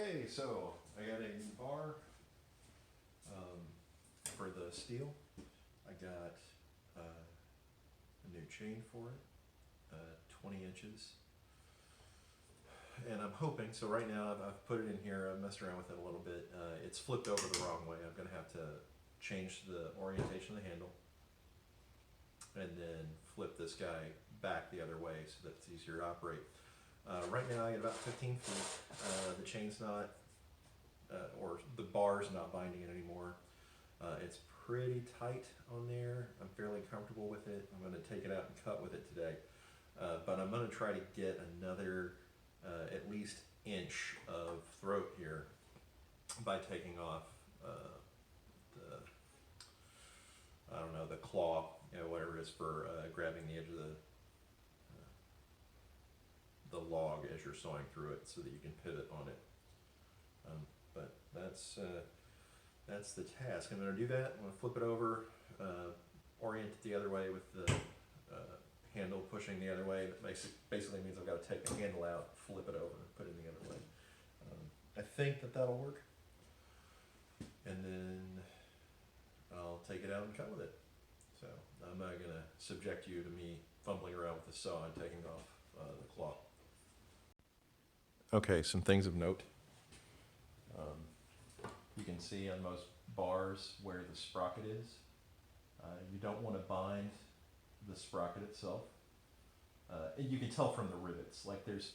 Okay, so I got a new bar for the steel. I got a new chain for it, 20 inches. And I'm hoping, so right now I've put it in here, I've messed around with it a little bit. It's flipped over the wrong way. I'm going to have to change the orientation of the handle and then flip this guy back the other way so that it's easier to operate. Right now I get about 15 feet. The chain's not, or the bar's not binding it anymore. It's pretty tight on there. I'm fairly comfortable with it. I'm going to take it out and cut with it today. But I'm going to try to get another at least inch of throat here by taking off I don't know, the claw, whatever it is for grabbing the edge of the log as you're sawing through it so that you can pivot on it. But that's the task. I'm going to do that. I'm going to flip it over, orient it the other way with the handle pushing the other way. That basically means I've got to take the handle out, flip it over, and put it the other way. I think that'll work. And then I'll take it out and cut with it. So I'm not going to subject you to me fumbling around with the saw and taking off the claw. Okay, some things of note. You can see on most bars where the sprocket is. You don't want to bind the sprocket itself. And you can tell from the rivets. Like there's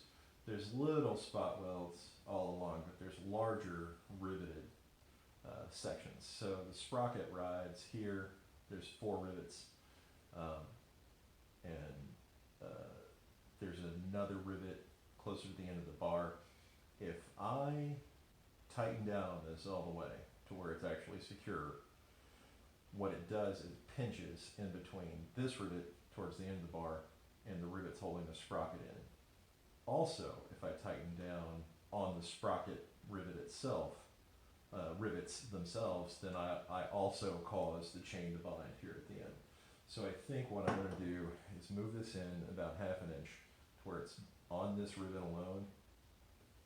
little spot welds all along, but there's larger riveted sections. So the sprocket rides here. There's 4 rivets, and there's another rivet closer to the end of the bar. If I tighten down this all the way to where it's actually secure, what it does is it pinches in between this rivet towards the end of the bar and the rivets holding the sprocket in. Also, if I tighten down on the sprocket rivet itself, rivets themselves, then I also cause the chain to bind here at the end. So I think what I'm going to do is move this in about 1/2 inch to where it's on this rivet alone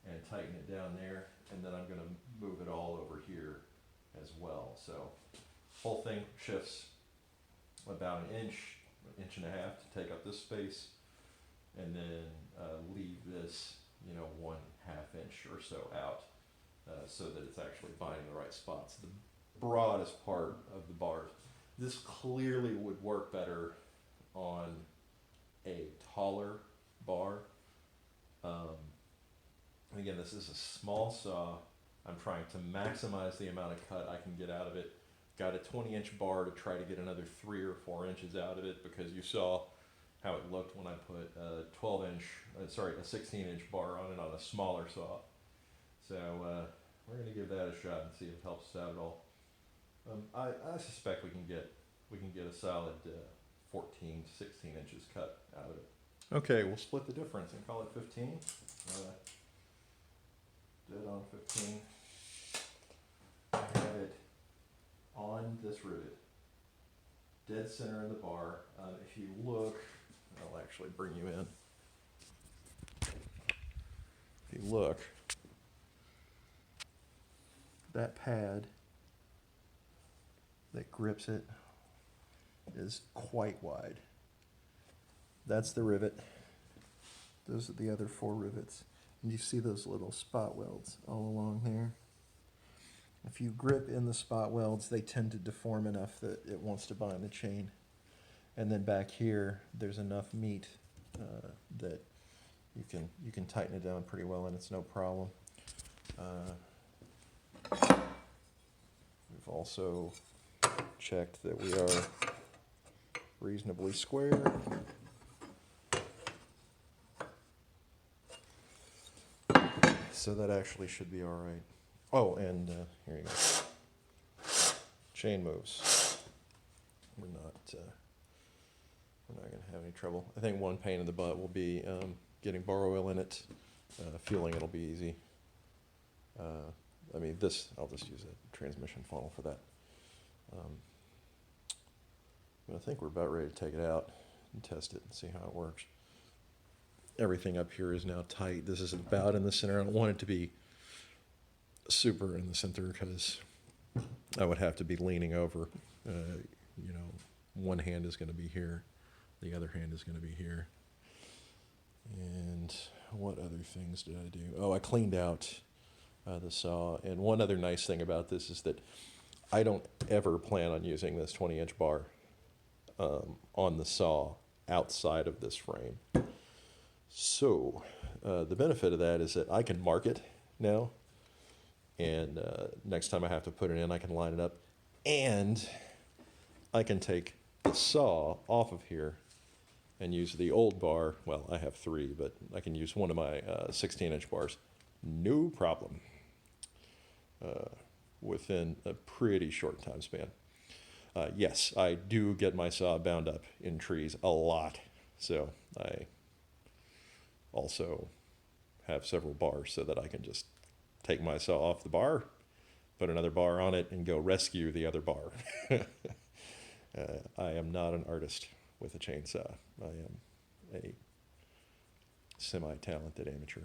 and tighten it down there, and then I'm going to move it all over here as well. So whole thing shifts about 1 inch, 1.5 inches to take up this space, and then leave this 1/2 inch or so out. So that it's actually binding the right spots. The broadest part of the bar. This clearly would work better on a taller bar. Again, this is a small saw. I'm trying to maximize the amount of cut I can get out of it. Got a 20-inch bar to try to get another 3 or 4 inches out of it, because you saw how it looked when I put a 16-inch bar on it on a smaller saw. So we're going to give that a shot and see if it helps us out at all. I suspect we can get a solid 14, 16 inches cut out of it. Okay, we'll split the difference and call it 15. Dead on 15. I have it on this rivet, dead center of the bar. If you look, I'll actually bring you in. If you look, that pad that grips it is quite wide. That's the rivet. Those are the other 4 rivets. And you see those little spot welds all along there. If you grip in the spot welds, they tend to deform enough that it wants to bind the chain. And then back here, there's enough meat that you can tighten it down pretty well, and it's no problem. We've also checked that we are reasonably square. So that actually should be all right. Oh, and here you go. Chain moves. We're not going to have any trouble. I think one pain in the butt will be getting bar oil in it. Fueling it'll be easy. I'll just use a transmission funnel for that. I think we're about ready to take it out and test it and see how it works. Everything up here is now tight. This is about in the center. I don't want it to be super in the center because I would have to be leaning over. You know, one hand is going to be here, the other hand is going to be here. And what other things did I do? Oh, I cleaned out the saw. And one other nice thing about this is that I don't ever plan on using this 20-inch bar on the saw outside of this frame. So the benefit of that is that I can mark it now, and next time I have to put it in, I can line it up, and I can take the saw off of here and use the old bar. Well, I have 3, but I can use one of my 16-inch bars. No problem. Within a pretty short time span. Yes, I do get my saw bound up in trees a lot, so I also have several bars so that I can just take my saw off the bar, put another bar on it, and go rescue the other bar. I am not an artist with a chainsaw. I am a semi-talented amateur.